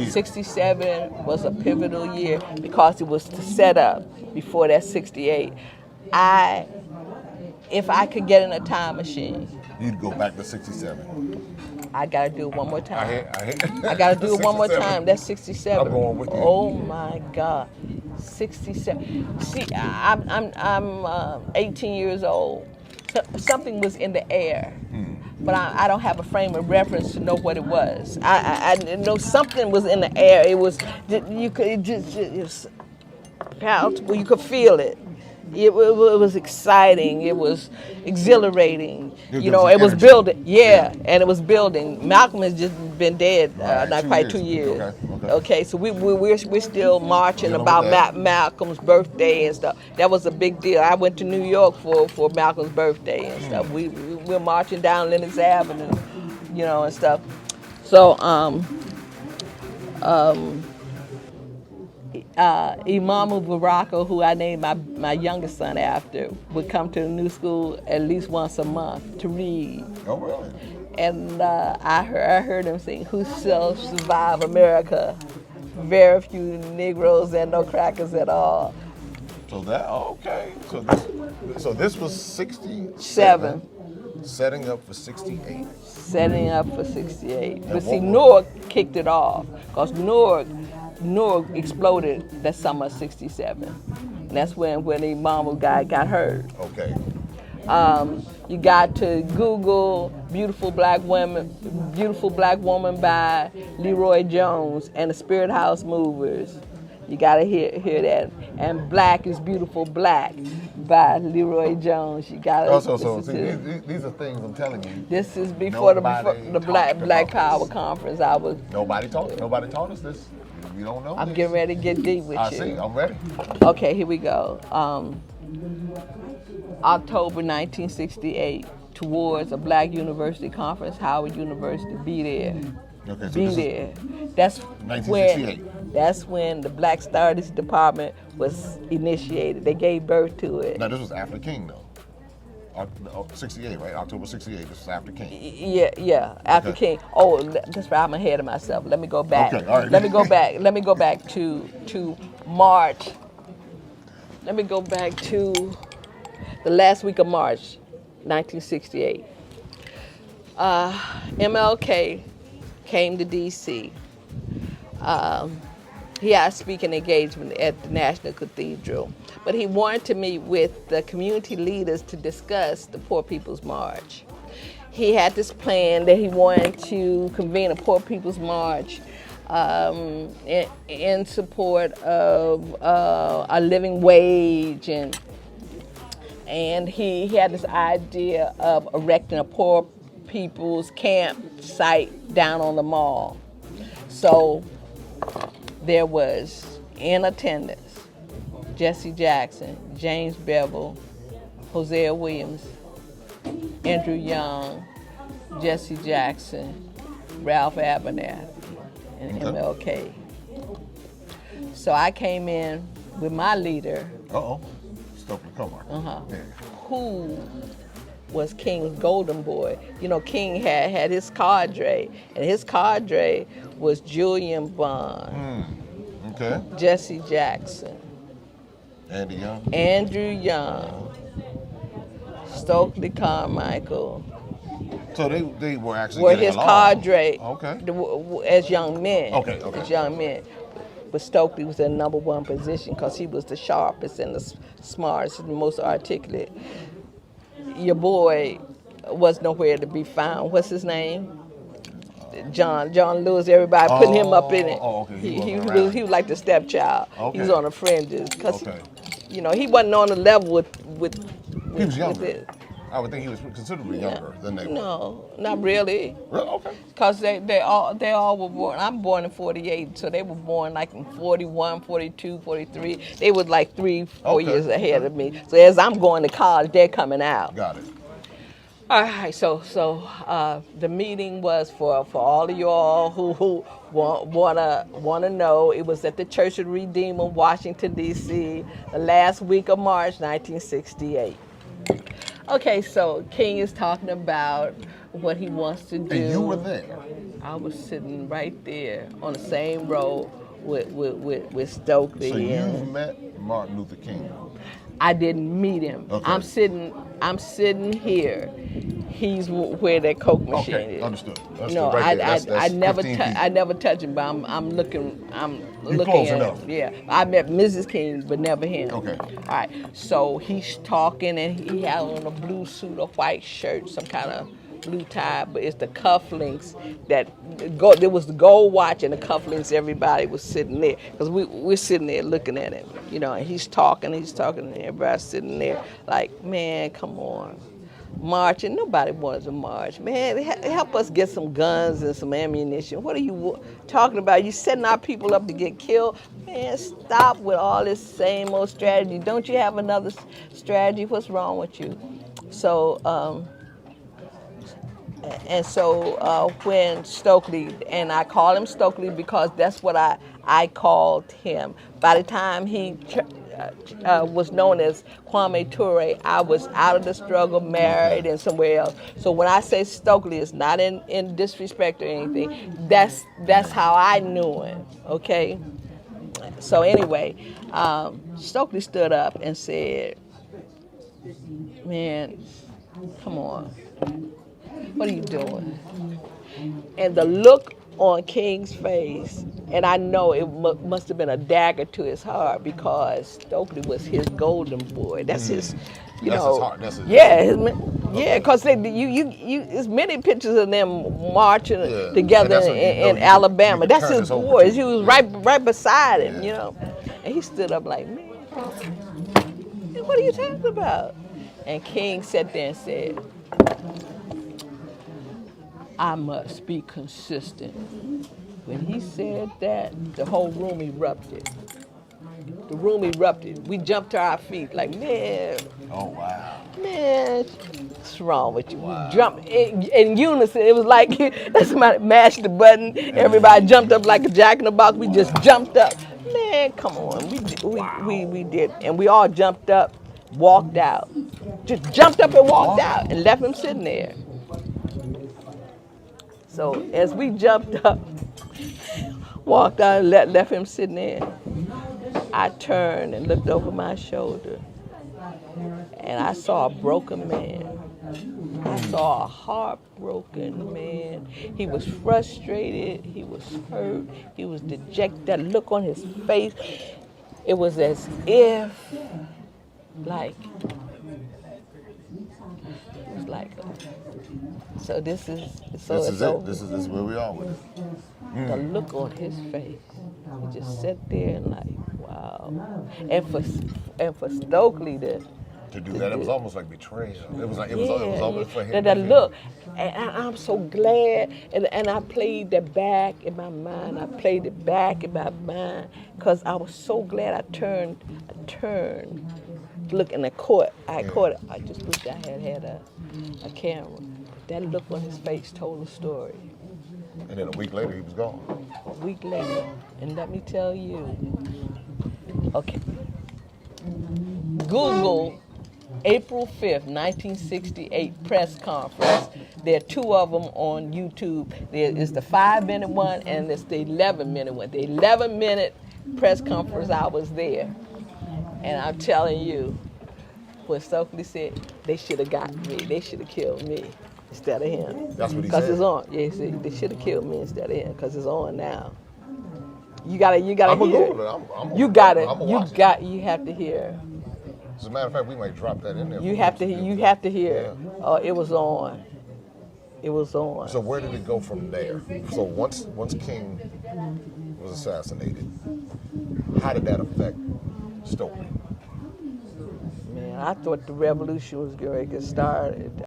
year. 67 was a pivotal year because it was to set up before that 68. If I could get in a time machine, You'd go back to 67. I gotta do it one more time. I I gotta do it one more 67. time. That's 67. I'm going with you. Oh my God, 67. See, I'm 18 years old. So, something was in the air, but I don't have a frame of reference to know what it was. I know something was in the air. It was you could it just palpable. You could feel it. It was exciting. It was exhilarating. There You was know, an it was energy. building. Yeah, and it was building. Malcolm has just been dead, Right, not 2 quite 2 years. years. Okay. So we're still marching Dealing about with that. Malcolm's birthday and stuff. That was a big deal. I went to New York for Malcolm's birthday and stuff. We're marching down Lenox Avenue, you know, and stuff. So Imamu Baraka, who I named my youngest son after, would come to the new school at least once a month to read. Oh, really? And I heard him sing, "Who shall survive America? Very few Negroes and no crackers at all." So that okay. So this was 67, Seven. setting up for 68. Setting up for 68. But And see, what Newark kicked it off, because Newark exploded that summer of 67. And that's when the Imamu guy got hurt. Okay. You got to Google "Beautiful Black Woman" by Leroy Jones and the Spirit House Movers. You got to hear that. And "Black is Beautiful Black" by Leroy Jones. You got to Also, listen so to. these are things I'm telling you. This is before the Nobody Black talked about Power this. Conference. Nobody taught us this. We don't know. I'm this. getting ready to get deep with I you. see. I'm ready. Okay, here we go. October 1968, towards a Black University Conference, Howard University. Be there. Okay. So Be this is there. That's 1968. That's when the Black Studies Department was initiated. They gave birth to it. Now this was after King though. 68, right? October 68. This is after King. Yeah, after Okay. King. Oh, that's right. I'm ahead of myself. Let me go back. Okay, all right. Let me go back. Let me go back to March. Let me go back to the last week of March, 1968. MLK came to D.C. He had a speaking engagement at the National Cathedral, but he wanted to meet with the community leaders to discuss the Poor People's March. He had this plan that he wanted to convene a Poor People's March in support of a living wage, and he had this idea of erecting a poor people's campsite down on the mall. So there was in attendance Jesse Jackson, James Bevel, Hosea Williams, Andrew Young, Jesse Jackson, Ralph Abernathy, and MLK. So I came in with my leader, Stokely Carmichael. Yeah. who was King's golden boy. You know, King had his cadre, and his cadre was Julian Bond, Okay. Jesse Jackson, Andy Young. Andrew Young, Stokely Carmichael, So they were actually were getting his along. cadre Okay. as young men. Okay. As young men. But Stokely was in number one position because he was the sharpest and the smartest and the most articulate. Your boy was nowhere to be found. What's his name? John Lewis. Everybody putting him up in it. Oh, okay. He was like the stepchild. Okay. He was on the fringes because Okay. you know he wasn't on the level with He was younger. it. I would think he was considerably younger than they were. No, not really. Really? Okay. Because they all were born. I'm born in 48, so they were born like in 41, 42, 43. They were like 3-4 Okay. years ahead of me. So as I'm going to college, they're coming out. Got it. All right, so the meeting was for all of y'all who wanna know. It was at the Church of the Redeemer, Washington D.C., the last week of March, 1968. Okay, so King is talking about what he wants to do. And you were there. I was sitting right there on the same row with Stokely. So and you've met Martin Luther King. I didn't meet him. Okay. I'm sitting here. He's where that Coke machine Okay, is. understood. That's No, right there. That's I never 15 feet. I never touch him, but I'm looking close at enough. him. Yeah, I met Mrs. King, but never him. Okay. All right. So he's talking, and he had on a blue suit, a white shirt, some kind of blue tie, but it's the cufflinks that go. There was the gold watch and the cufflinks. Everybody was sitting there because we're sitting there looking at him, and he's talking, and everybody's sitting there like, man, come on. Marching, nobody wants to march. Man, help us get some guns and some ammunition. What are you talking about? You setting our people up to get killed? Man, stop with all this same old strategy. Don't you have another strategy? What's wrong with you? So, when Stokely, and I call him Stokely because that's what I called him. By the time he was known as Kwame Ture, I was out of the struggle, married, and somewhere else. So when I say Stokely, it's not in disrespect or anything. That's how I knew him, okay? So anyway, Stokely stood up and said, man, come on. What are you doing? And the look on King's face, and I know it must have been a dagger to his heart because Stokely was his golden boy. That's his, That's his heart. That's his yeah, because there's many pictures of them marching together in Alabama. That's his boys. He was right beside him, and he stood up like, man, what are you talking about? And King sat there and said, I must be consistent. When he said that, the whole room erupted. The room erupted. We jumped to our feet like, man. Oh, wow. Man, what's wrong with you? Wow. We jumped in unison. It was like somebody mashed the button. Everybody jumped up like a jack in the box. We just jumped up. Man, come on. We did. And we all jumped up, walked out. Just jumped up and walked out and left him sitting there. So as we jumped up, walked out and left him sitting there, I turned and looked over my shoulder, and I saw a broken man. I saw a heartbroken man. He was frustrated. He was hurt. He was dejected. That look on his face, it was as if, so this is it. This is where we are with it. The look on his face, he just sat there and wow. And for Stokely to do that, it was almost like betrayal. It was almost for him. That look, and I'm so glad. And I played that back in my mind. I played it back in my mind because I was so glad I turned to look in the court. I caught it. I just wish I had a camera. That look on his face told the story. And then a week later, he was gone. A week later, and let me tell you, okay, Google April 5th, 1968 press conference. There are two of them on YouTube. There is the 5-minute one and there's the 11-minute one. The 11-minute press conference, I was there. And I'm telling you, what Stokely said, they should have got me. They should have killed me instead of him. That's what he said. Because it's on. Yeah, he said they should have killed me instead of him because it's on now. You gotta I'm hear gonna it. You have to hear. As a matter of fact, we might drop that in there. You have to hear. Yeah. It was on. It was on. So where did it go from there? So once King was assassinated, how did that affect Stokely? Man, I thought the revolution was going to get started.